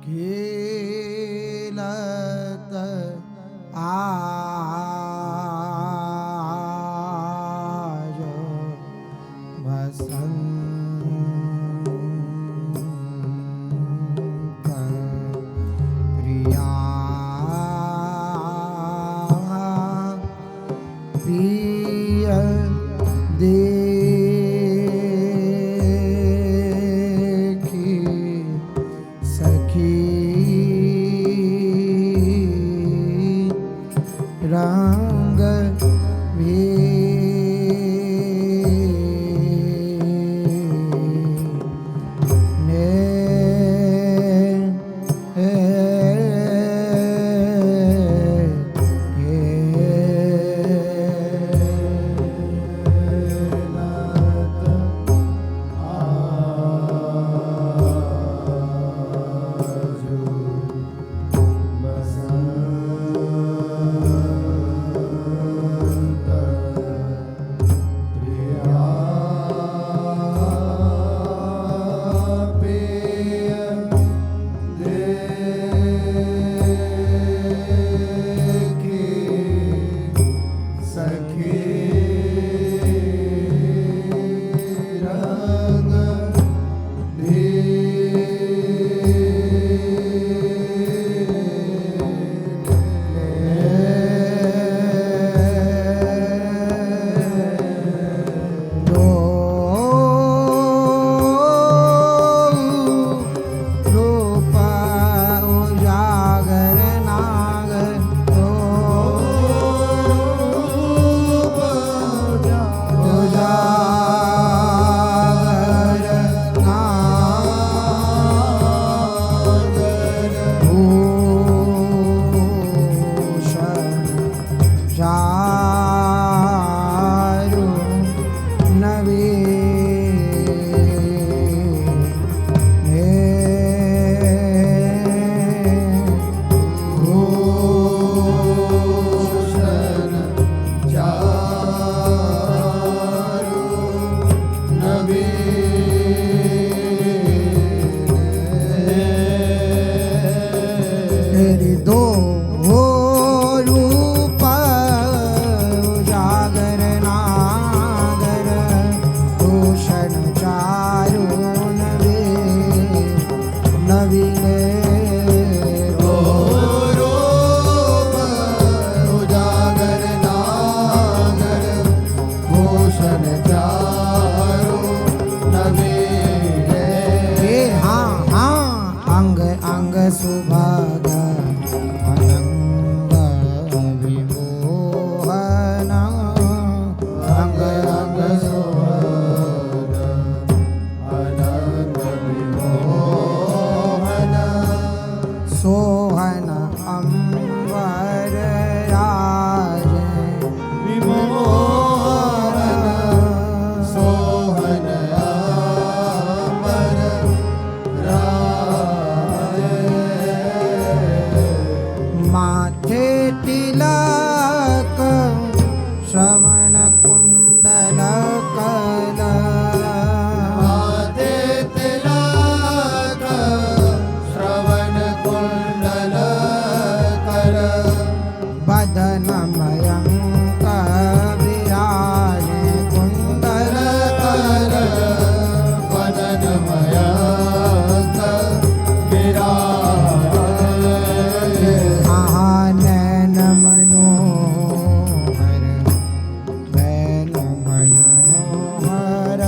खेलत आज बसंत प्रिया प्रिय देखी सखी रंग सुभागा अनंग विमोहन अंग अंग सुभागा अनंग विमोहन सोहन अंबर राज विमोहन सोहन अंबर माथे तिलक श्रवण कुंडल कल माथे तिलक श्रवण कुंडल कल बदन मयंक विराज कुंडल कल बदन मयंक विराज नैन मनोहर नैन मनोहर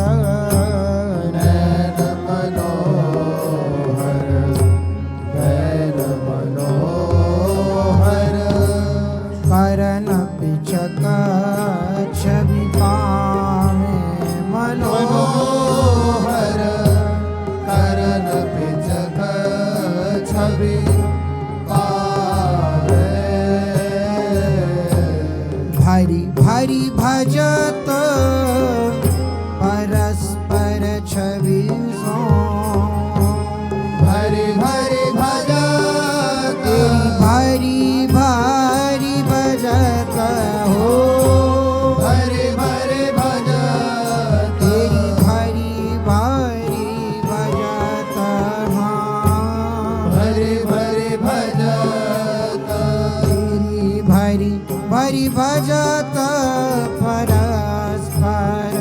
नैन मनोहर नैन मनोहर करन पिचक छवि पामे मनोहर करन पिचक छवि भरी भरी भजत परस्पर छवि सो भरी भरी भजत भरी भरी भजत हो भरी भरी भजत तेरी भरी भरी भजत हाँ भरी भजत भरी भरी भजत परस्पर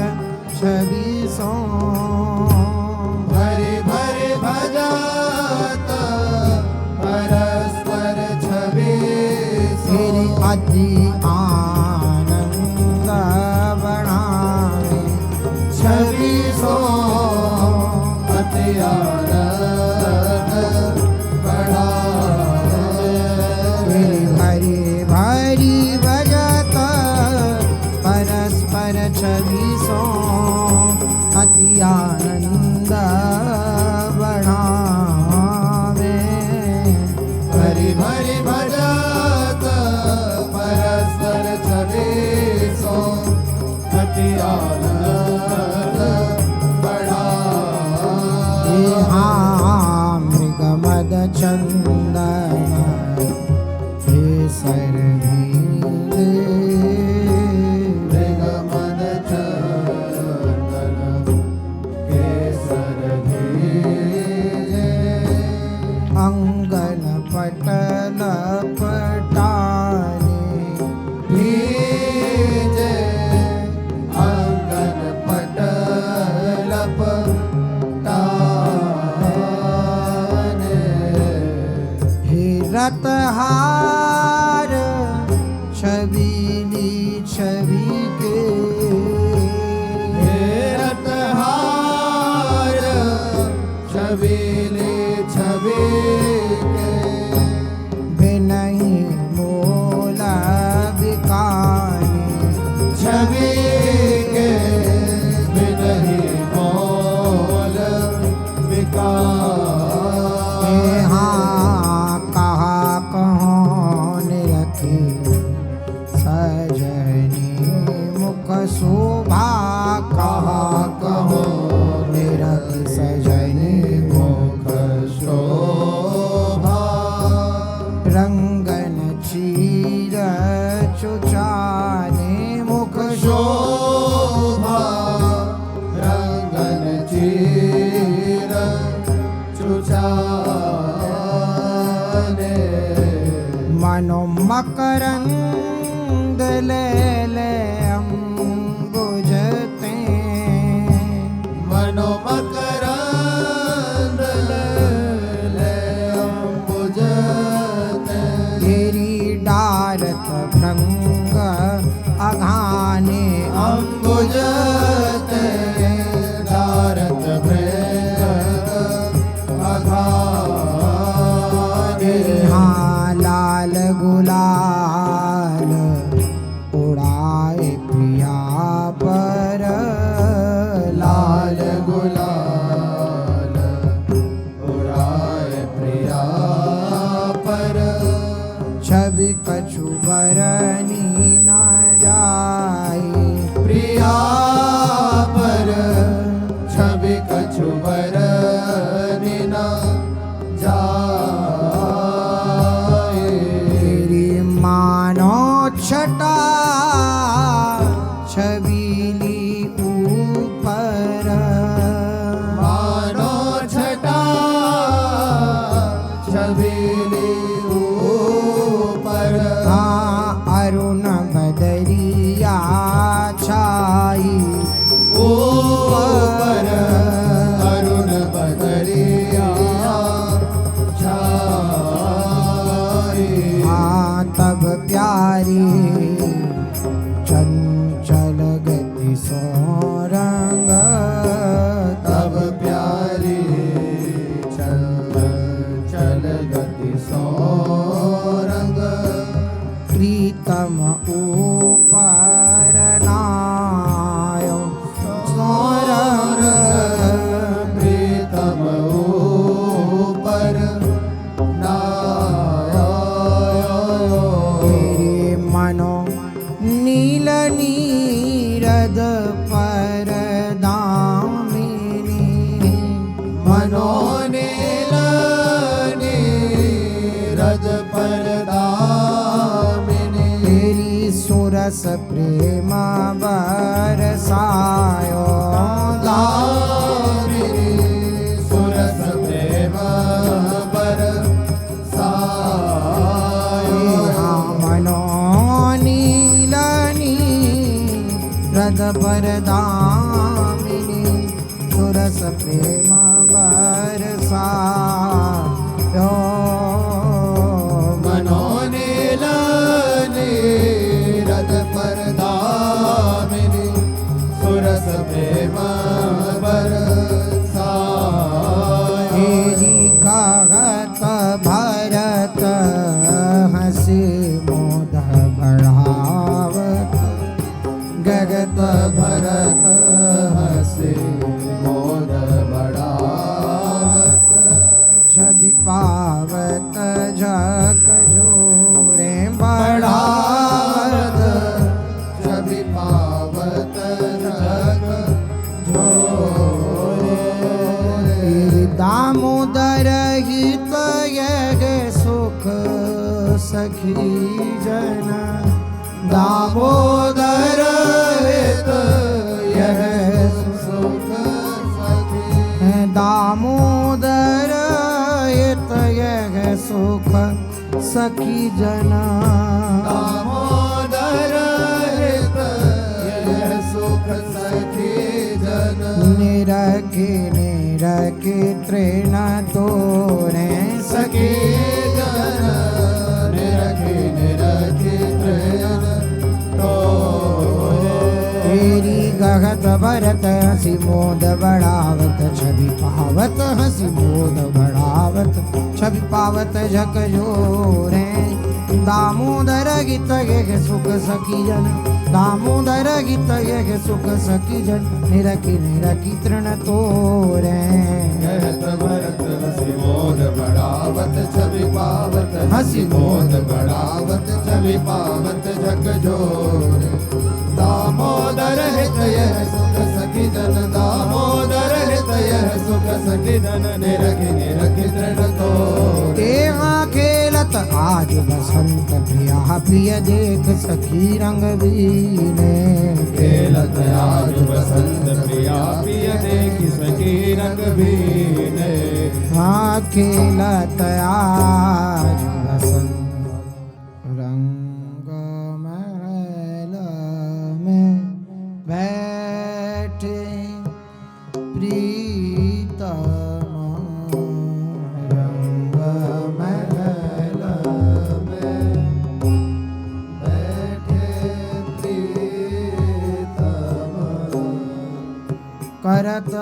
छवि सो भरी भरी भजत परस्पर छवि सो अति आनंद बढ़ावे छवि सो अति आनंद बढ़ावे भरी भरी भजत परस्पर छवि सो अति आनंद बढ़ावे भरी भरी भजत परस्पर छवि सो अति आनंद बढ़ावे मृग मद चंदन केसर भींगे मृग मद चंदन केसर भींगे अंगन पटल पटाने भींगे अंगन पटल पटाने हे रतहार छबीली छवि के हे रतहार छबीली छवि के बिनहि मोला बिकाने छवि के बिनहि मोल बिकाने हाँ कहा कौन रखे सजनी मुख शोभा कहा कहो निरख सजनी मुख शोभा रंगन चीर चुचाने मुख शोभा रंगन चीर चुचाने मनो मकरंद ले ले अम्बुजते मनो मकरंद ले ले अम्बुजते गिरी डारत भृंग अघाने अम्बुजते डारत भृंग अघाने हाँ लाल गुलाल उड़ाए प्रिया पर लाल गुलाल उड़ाए प्रिया पर छवि कछु बरनी न जाए प्रिया पर छवि कछु बरनी न जाए तेरी मानो छटा छबीली ऊपर मानो छटा छबीली ऊपर हाँ अरुण बदरिया छाई ऊपर अरुण बदरिया छाई हाँ तब प्यारी चंचल गति सोरंग तब प्यारी चंचल गति सोरंग प्रीतम ऊपर नायो सोरंग प्रीतम ऊपर नायो तेरे मनो नील नीरद पर दामिनी मनो नील नीरद पर दामिनी तेरी सुरस प्रेम बरसायो दामिनी सुरस प्रेम बरसायो परदामिनी सुरस प्रेम बरसायो मनोनीलने रद परदामिनी सुरस प्रेम बरसायो तेरी कहत भरत हंसी मोद बढ़ावत गगत भरत हसे मोद बढ़ावत छवि पावत झक जोरे बढ़ावत छवि पावत जग जोरे दामोदर हित यग सुख सखी जन दामोदर हित यह सुख सखी दामोदर हित यग सुख सखी जन दामोदर हित यह सुख सखी जन निरखी तृण तोरे सखी जन निरखी तृण तोरे तेरी गगत भरत हसी मोद बढ़ावत छवि पावत हसी मोद बढ़ावत छवि पावत झक जोरे दामोदर गीत ये सुख सखी जन दामोदर गीत ये सुख सखी जन निरखी तृण तोरे कहत भरत हसी मोद बढ़ावत छवि पावत हसी मोद बढ़ावत छवि पावत जग जोर दामोदर हित यह सुख सखी जन दामोदर हित यह सुख सखी जन निरखी तृण तोर तेवा खेलत आज बसंत प्रिया प्रिय देख सखी रंग बीने खेलत आज बसंत प्रिया प्रिय देखि सखी रंग भीने हाँ खेलत आज बसंत रंग महल में बैठे प्रीतम रंग महल में बैठे प्रीतम करत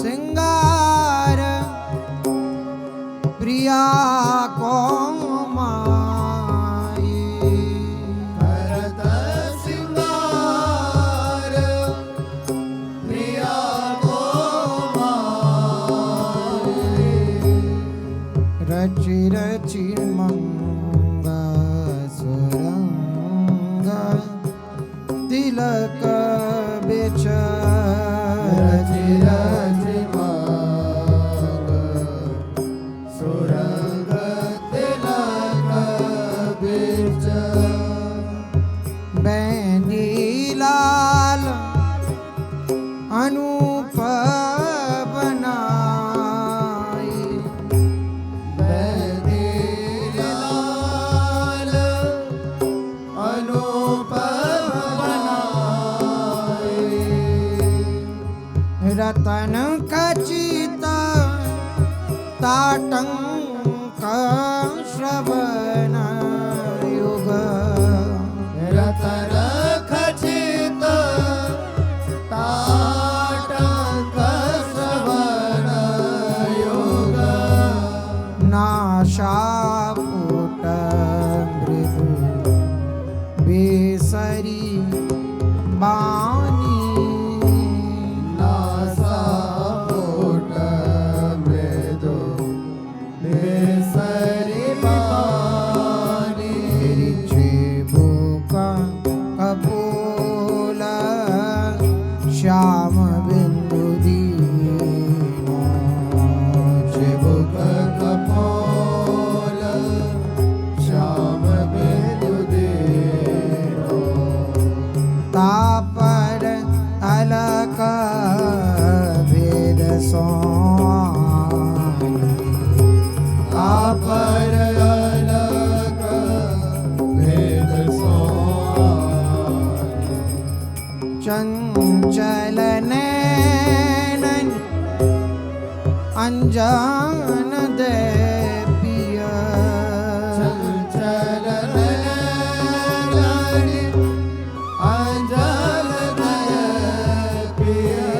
सिंगार प्रिया को माई करत सिंगार प्रिया को माई रचि रचि मंग सुरंग तिलक बेच रचि रचि मांग सुरंग तिलक बिच बैनी लाल अनूप बनाई बैदी लाल अनूप बनाई रतन खचित ताटंक श्रवण युग रतन खचित ताटंक श्रवण योग नाशापुट मृदु बेसरी बानी नासापुट मृदु बेसरी बानी जेबुका कपोल श्याम बिंदु दीना चिबुक कपोल श्याम बिंदु देनो तापर अलक भेद सोन तापर चंचल नैनन अंजन दे पिया चंचल नैनन अंजन दे पिया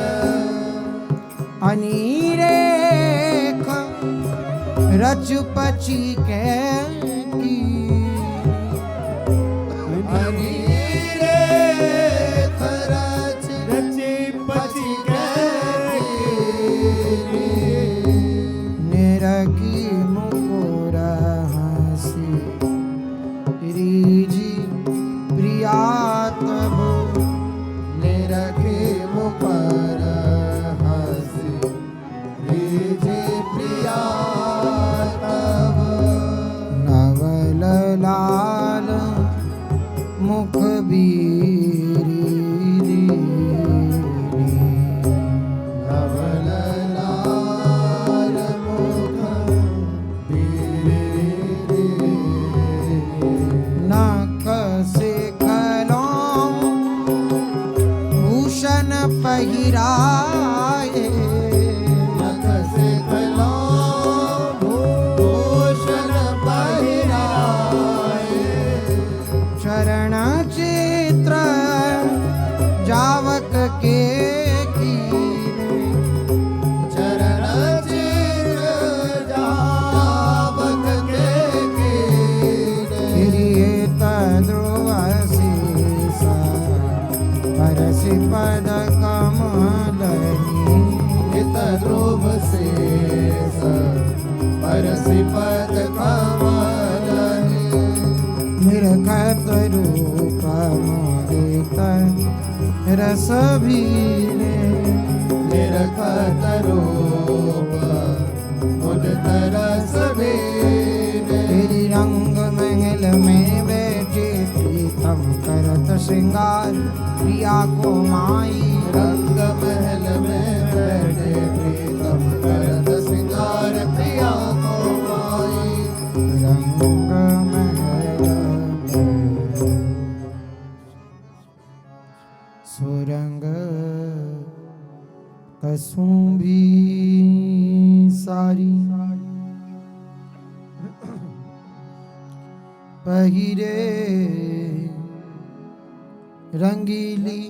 अनीरेख रचु पची के की अनीरेख रचि पची के निरकी मुकुर हसी रीजी प्रिया तब निरखी मुपर हसी रीझी प्रिया तब नवल लाल मुख बीरी नवल लाल मुख बीरी नख से खलों भूषण पहिराए नख से खलों भूषण पहिराए चरण चित्र जावक के कीने चरण चित्र जावक के कीने फिरिए तद्रुव शीसा परसि पद कमलनी हित ध्रुव से परसि पद कमलनी निरखत रूप मोदित रस भीने निरखत रूप मुदित रस बीने तेरी रंग महल में बैठे प्रीतम करत श्रृंगार प्रिया को माई रंग महल में बैठे प्रीतम करत सिंगार प्रिया को माई रंग महल में सुरंग कसुंभी सारी पहिरे रंगीली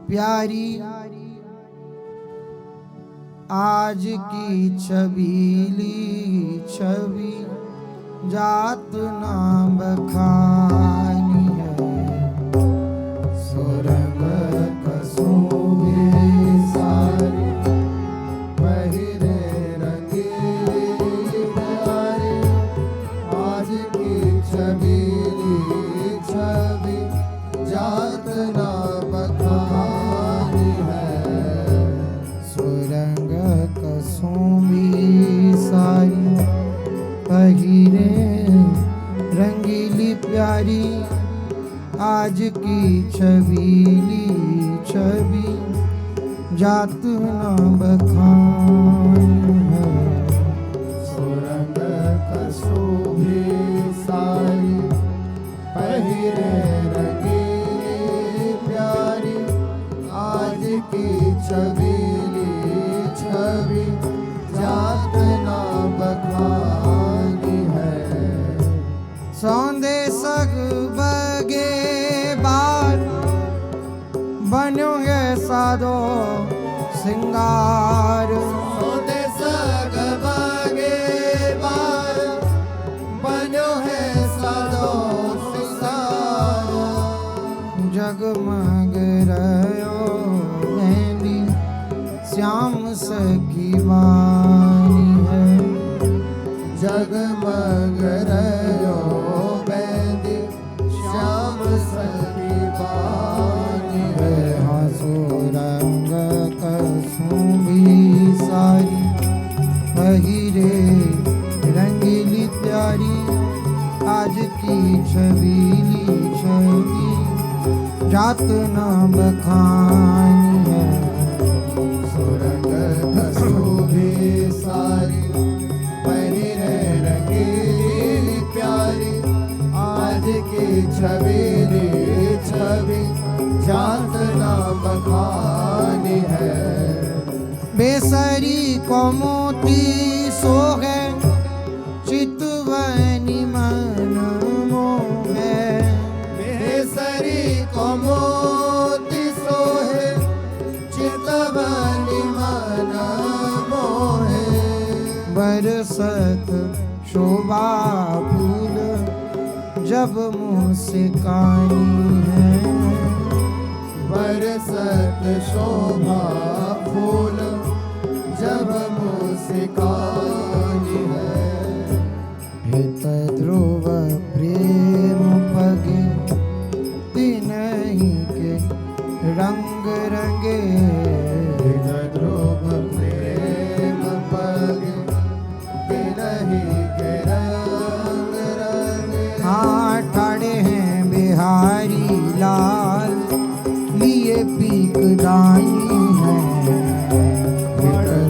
प्यारी आज की छबीली छवि जात नाम बखानी है सुरंग कसुंभी सारी पहिरे रंगीली प्यारी आज की छबीली छवि जात ना बखानी है सुरंग कसुंभी सारी पहिरे रंगीली प्यारी आज की छबीली छवि जात न बखानी है सुरंग कसुंभी सारी पहिरे रंगीली प्यारी आज की छबीली छवि जात ना बखानी है सौंदे सग बगे बार बनोगे सादो सिंगार सोते सग बगे बार बनो है सादो सिंगार जगमग रयो मेहंदी श्याम सखी वानी है जगमग रयो बेंदी श्याम सखी बानी है सुरंग कसुंभी सारी पहिरे रंगीली प्यारी आज की छबीली छवि जात न बखानी है सुरंग कसुंभी सारी पहिरे रंगीली प्यारी आज की छबीली छवि जात ना कौमुदी सोहे चितवनी मन मोहे बेसरी कौमुदी सोहे चितवनी मन मोहे बरसत शोभा फूल जब मुस्कानी है बरसत शोभा फूल जब मुस्कानी है हित ध्रुव प्रेम पगे तिनहि के रंग रंगे ध्रुव प्रेम पग तिनहि के रंग रंगे हाँ ठाड़े हैं बिहारी लाल लिए पीक दानी है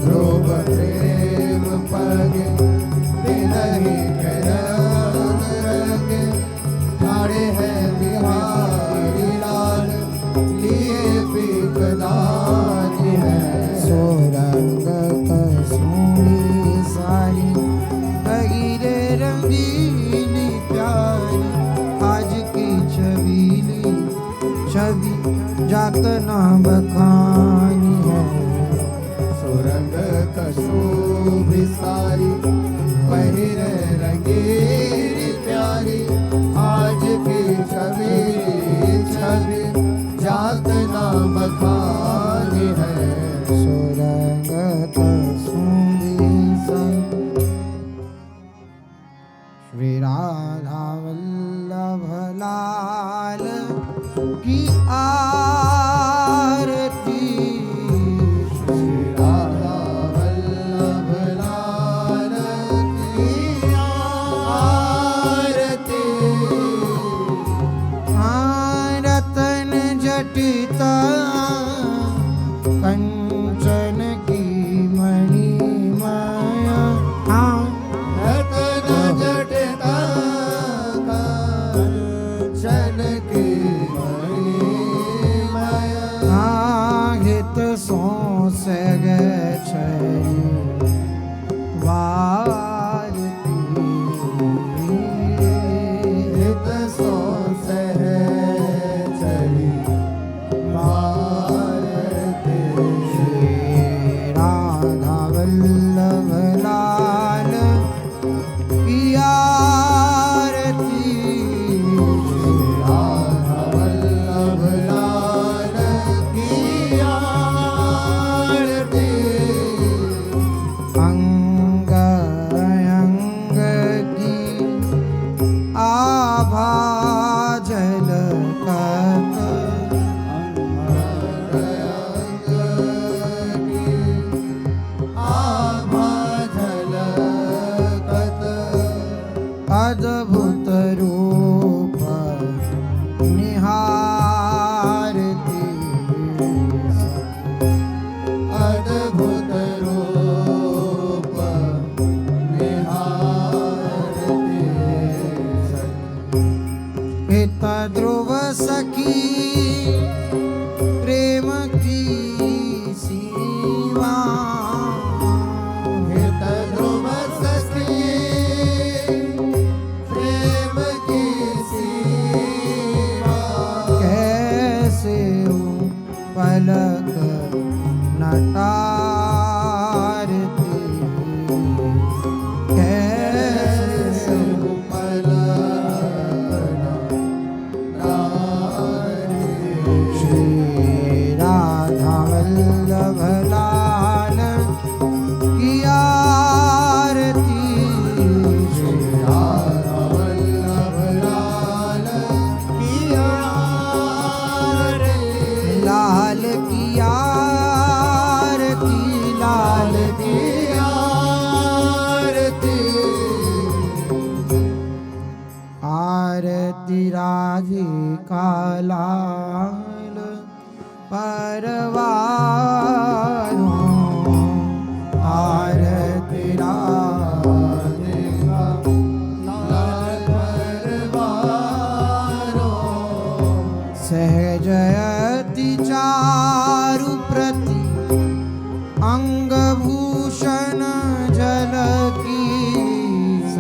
ध्रुव प्रेम पग तिनहि के रंग रंगे ठाड़े हैं बिहारी लाल लिए पिकदानी है सोरंग कसूरी सारी बगीरे रंगीली प्यारी आज की छबीली छवि जात ना बखानी है सुरंग कशोभी सारी पहिरे रंगीली प्यारी आज की छवि छवि जात नाम खानी है सोरंग कसूरी सारी श्री राधा वल्लभ लाल की आरती श्री राधा वल्लभ लाल की आरती रतन जटिता कंचन की मणि माया रतन जटिता कंचन की मणि माया हित सो सग हित सो सह चली भारती राधा वल्लभ लाल की आरती राधा वल्लभ लाल की आरती अंग अंग की आभा झलकत अद्भुत रूप निहारती अद्भुत रूप निहारती हित ध्रुव सखी प्रेम की सीमा हित ध्रुव सखी प्रेम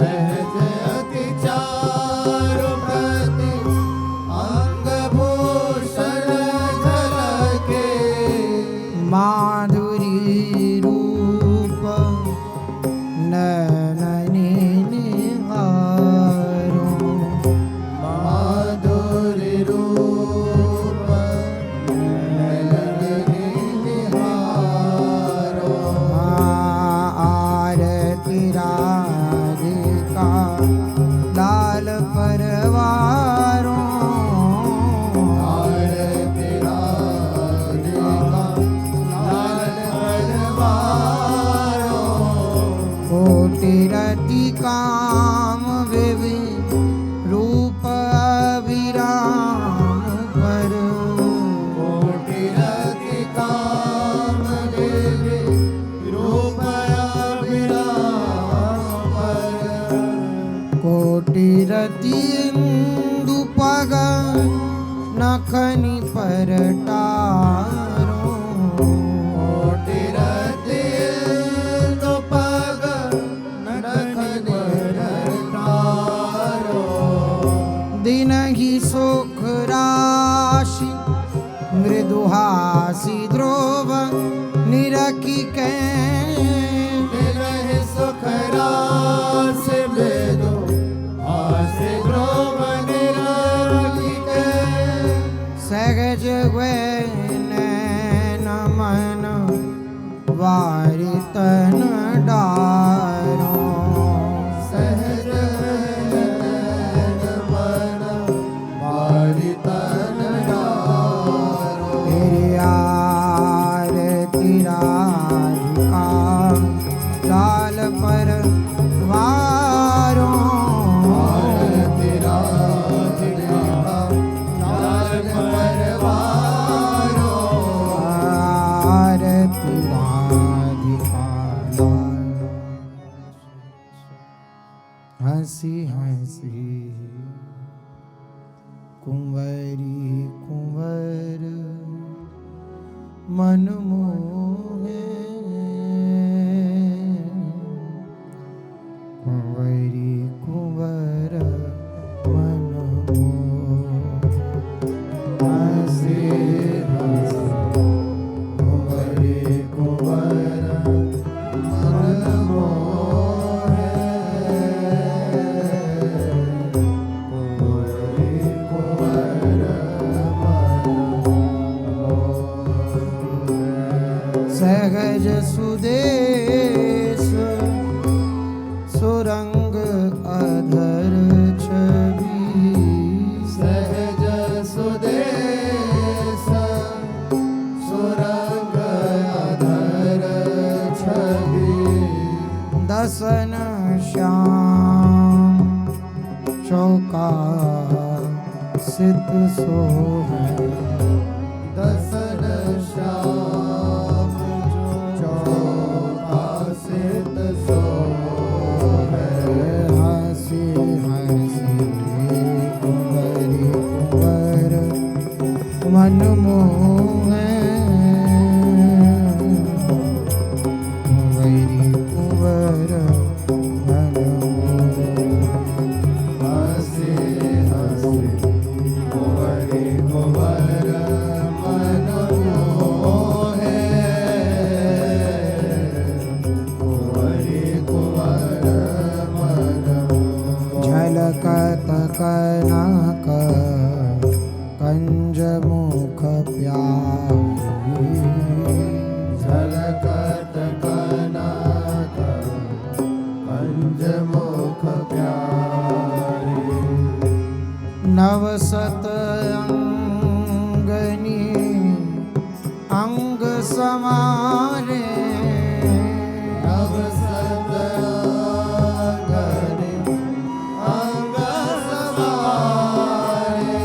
सहज अति चारु प्रति अंगभूषण झलके माधुरी रूप नयननि निहारो माधुरी रूप नयननि निहारो आरती राधिका लाल परवारो आरती राधिका लाल परवारो कोटि रति काम विवि रूप अभिराम पर कोटि रति काम देवी रूप अभिराम पर कोटि रति इंदु पग नखनि परटारो कोटि रति इंदु पग नखनि परटारो दिनहि सुख राशि मृदुहासी ध्रुव निरखि के विरह सुख रास मृदु हास ध्रुव निरखिके सहज हुए नैन मन वारि तन डारो सहज नयन मन वारि तन डारो तेरी आरती राधिका लाल परवारो आरती राधिका लाल परवारो आरती राधिका हंसी हंसी कुंवरी कुंवर मन मोहे कुंवरी कुंवर मन मोहे हंसी हंसी कुंवरी कुंवर मन मोहे कुंवरी कुंवर मन मोहे सहज सुदेश सुरंग अधर छवि सहज सुदेश सुरंग अधर छवि दसन श्याम चौका सित सोहै दसन श्याम चौकासित सोहै हंसी हंसी कुंवरी कुंवर मन मोहे कुंवरी कुंवर मन मोहे हंसी हंसी कुंवरी कुंवर मन मोहे कुंवरी कुंवर मन मोहे झलकत कनक कंज मुख प्यारी झलकत कनक कंज मुख प्यारी नवसत अंगनी अंग समारे नव सतंगनि अंग समारे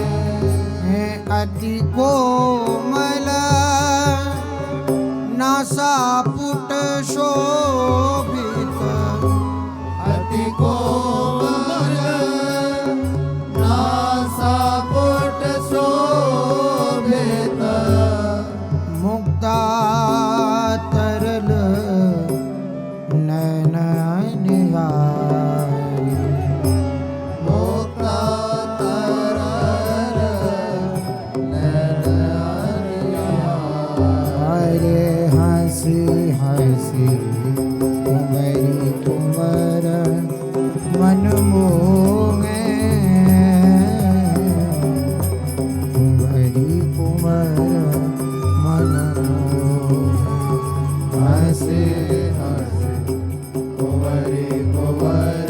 है अति कोमल नासा पुट शोभित अति कोमल नासा पुट मन मोहे कुंवरी कुंवर मन मोहे हंसे हंसे कुंवरी कुंवर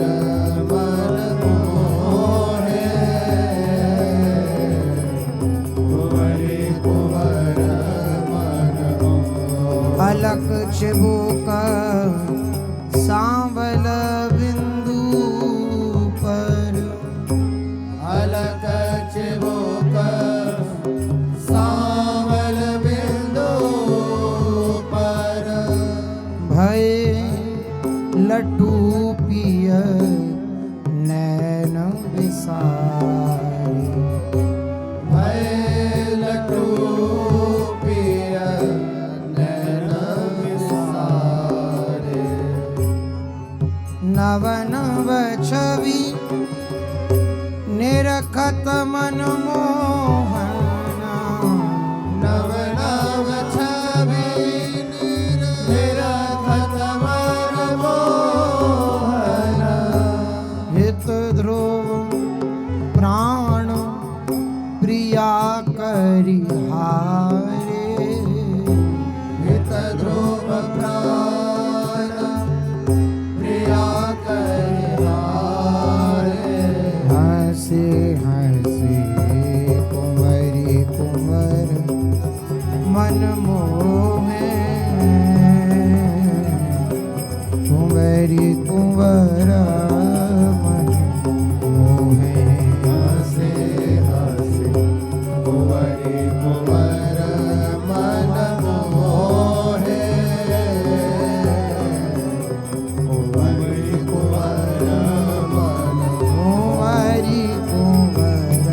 मन मोहे कुंवरी कुंवर मन मोहे अलक चिबुक सांवल बिंदु पर अलक चिबुक सांवल बिंदु पर भय लटू पिय नैन विसारी भय लटू पिय नैन विसारे नव नव छवि निरखत मन मोहना नव नव छवि निरखत मन मोहन हित ध्रुव प्राण प्रिया करिहारे हित ध्रुव प्राण प्रिया करिहारे हंसे हंसे कुंवरी कुंवर मन मोहे कुंवरी कुंवर मन मोहे हंसे हंसे कुंवरी कुंवर मन मोहे कुंवरी कुंवर मन कुंवरी कुंवर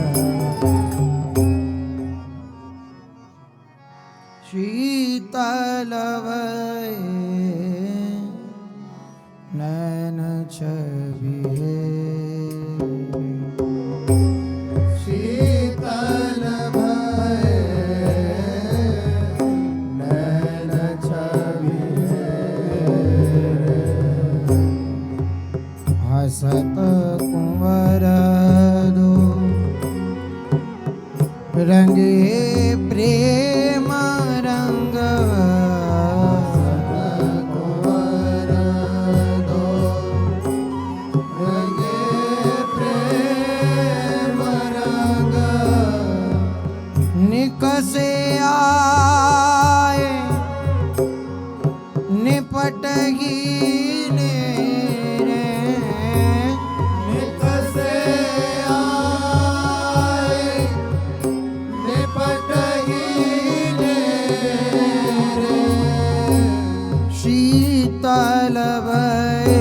शीतल वै नैन छवि शीतल भय नैन छवि हसत कुंवर दो रंगे प्रेम रंग कुंवर दो रंगे प्रेम रंग निकसे आए निपट ही नेरे निकसे आए निपट ही नेरे शीतल भय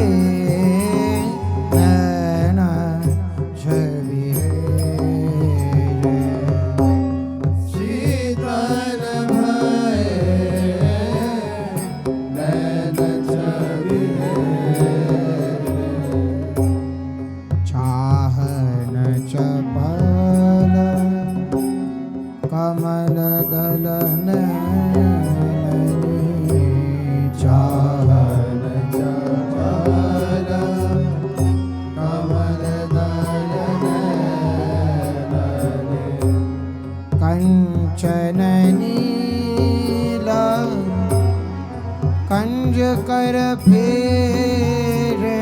नैन छवि शीतल भय नैन छवि चाहन चपल कमल दलन चाहन चपल कमल दलन कंचन नील कंज कर फेरे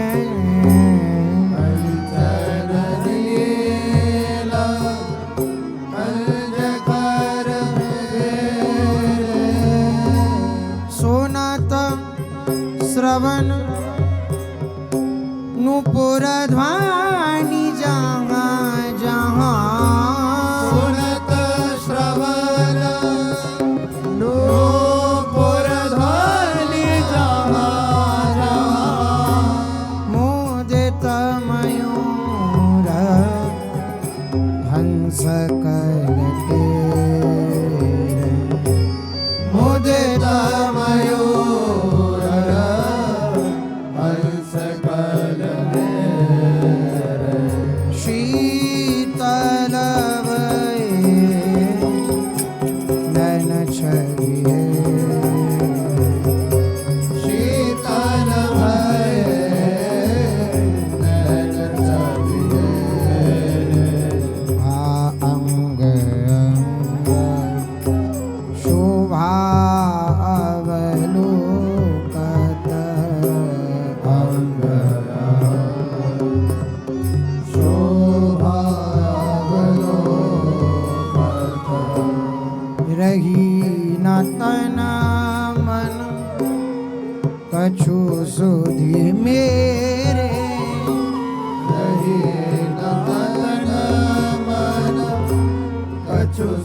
कंचन नीला कंज कर फेरे सोनत श्रवण नुपुर ध्वनि जहाँ जहाँ सुनत श्रवण नूपुर ध्वनि जहाँ जहाँ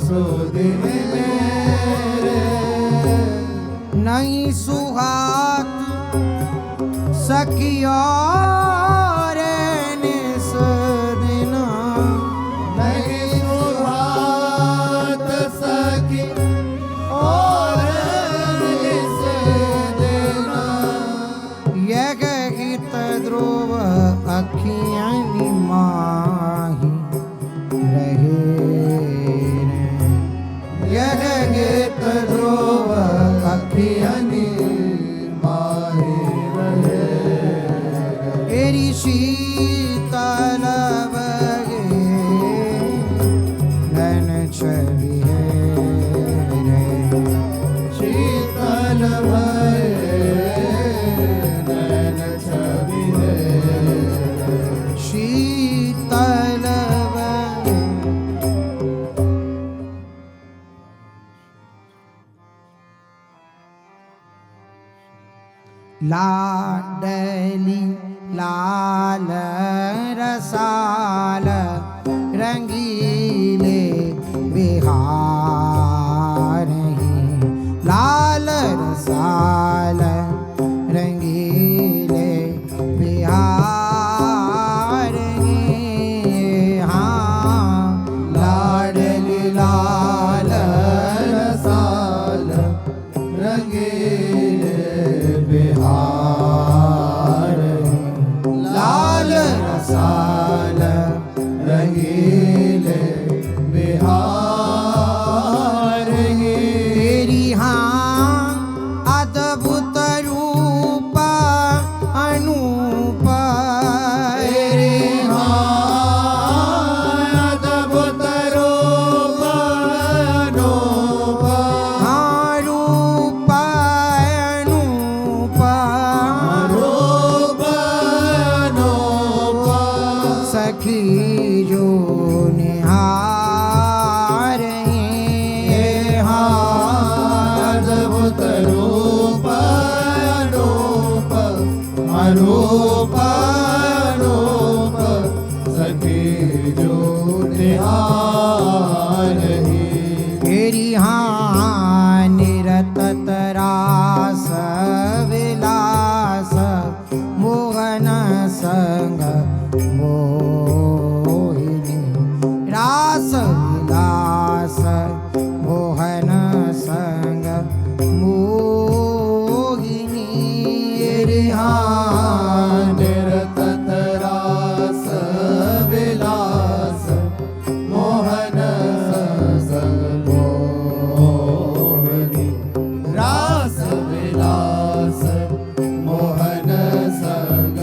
सुदिन मेरे नहीं सुहात सखियो रे निस दिना नहीं सुहात सखी और निस देना यह गीत ध्रुव अखियां माही रहे यह गीत ध्रुव अखियां माही रहे एरी शीतल बगे नैन छवि है शीतल भय नैन छवि है शीतल बगे लाडली लाल रसाल रंगीले बिहार लाल रसाल रंगीले बिहार हाँ लाडली लाल रसाल रंगीले बिहार लाल रसाल रंगीले बिहार तेरी हाँ अद्भुत रूप अनूप तेरी अद्भुत रूप अनूप हाँ रूप अनूप रूप अनूप सखी जो निहार अद्भुत रूप अनूप अरूप अनूप सखी जो निहार तेरी हाँ निरत तरास विलास मोहन संग मोहिनी रास विलास मोहन संग मोहिनी निरत तरास विलास मोहन संग मोहिनी रास विलास मोहन संग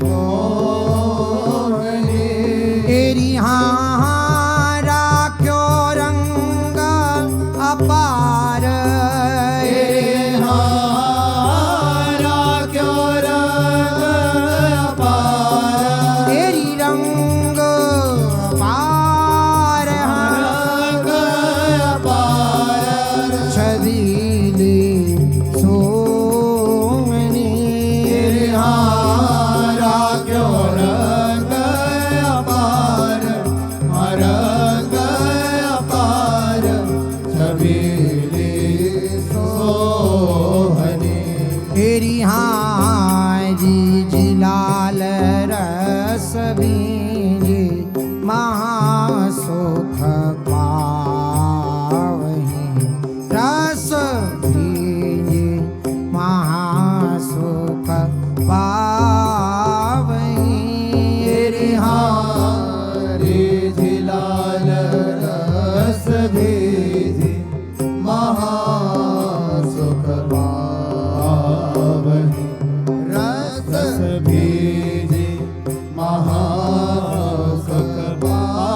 मोहिनी तेरी हाँ राख्यो रंग अपार तेरी रंग अपार छबीली सोमनी तेरी हाँ जी जिलाल रस बीजी महासुख पावही रस बीजी महासुख पावही तेरी हारी झिलाल रस भेजी महासुख पावही रस भेजी महासुख पावही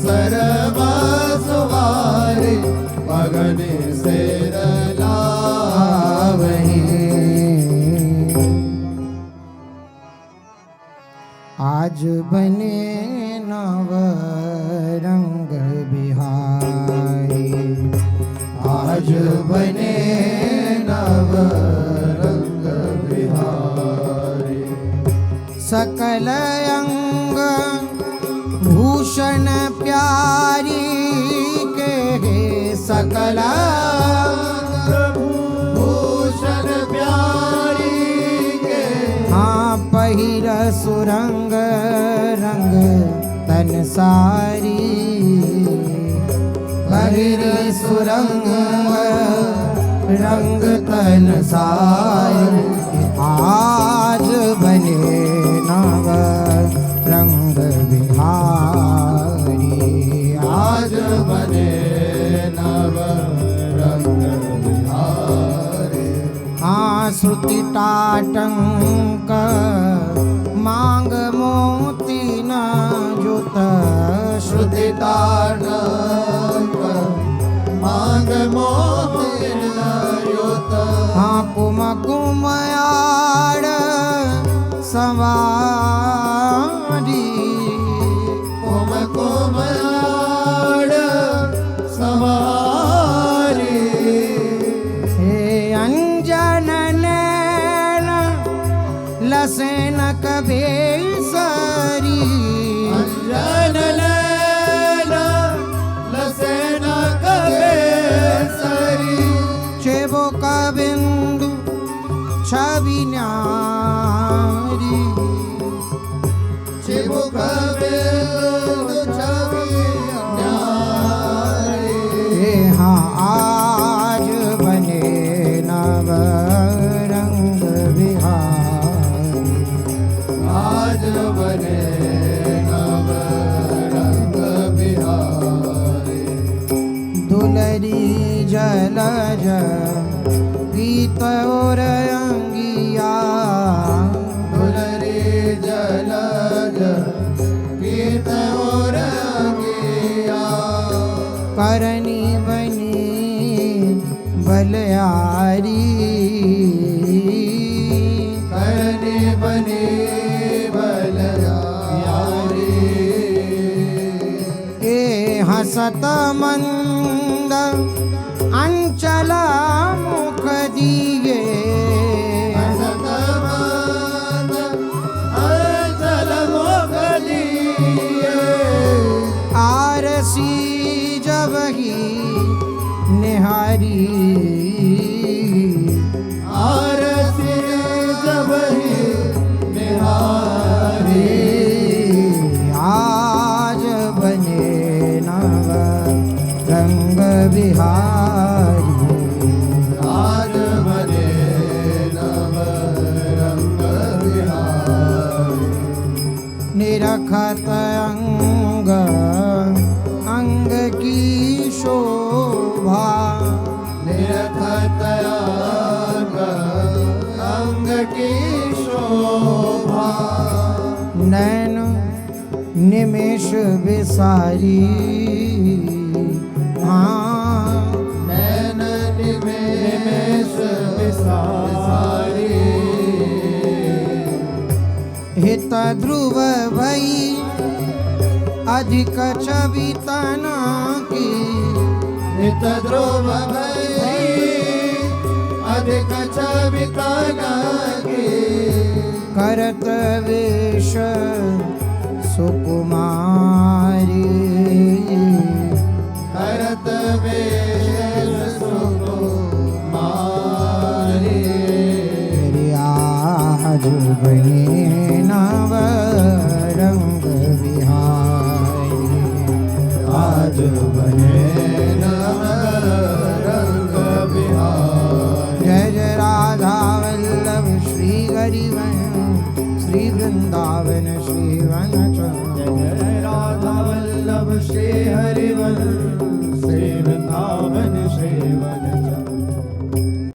सर्व सुवारी पगने सिर लावही। आज बने नव रंग बिहारी, आज बने नव रंग बिहारी। सकल अंग भूषण प्यारी के, सकल भूषण प्यारी के। हाँ पहिर सुरंग रंग तन सारी, पहिर सुरंग रंग तन सारी। आज बने नव रंग बिहारी, आज बने नव रंग बिहारी। हाँ श्रुति टाटंक मांग मोती न जुत, श्रुति ताटंक मांग मोती न युत। हाँ कुम कुमयाड़ सवारी, कुम कुमयाड़ सवारी। हे अंजन नैन लसेन कबेसरी, अंजन नैन लसेन कबेसरी। चेबो कबिंदु छवि न्यारी, चिबुक बिंदु छवि न्यारी। हे हाँ आज बने नव रंग बिहारी, आज बने नव रंग बिहारी। दुलरी जलज पीत और अंगिया, दुलरी जलज पीत और अंगिया। करनी बनी बलयारी, करनी बनी बलयारी। ए हसत मंद अंचल मुख दिए, हसत मंद अंचल मुख दिए। आरसी जब ही निहारी, आरसी जब ही निहारी। आज बने नव रंग बिहारी, आज बने नव रंग बिहारी। निरखत अंग अंग की शोभा, निरखत अंग अंग की शोभा। नैन निमेष विसारी, हाँ नैन निमेष विसारी। हित ध्रुव भई अधिक छवि तना की, हित ध्रुव भई अधिक छवि तना की। करत वेश सुकुमारी, करत वेश सुकुमारी। आज बने नव रंग बिहारी, आज बने नव रंग बिहारी। जय जय राधा वल्लभ श्री हरिवन, श्री वृंदावन श्री वन जय राधा वल्लभ श्री हरिवन,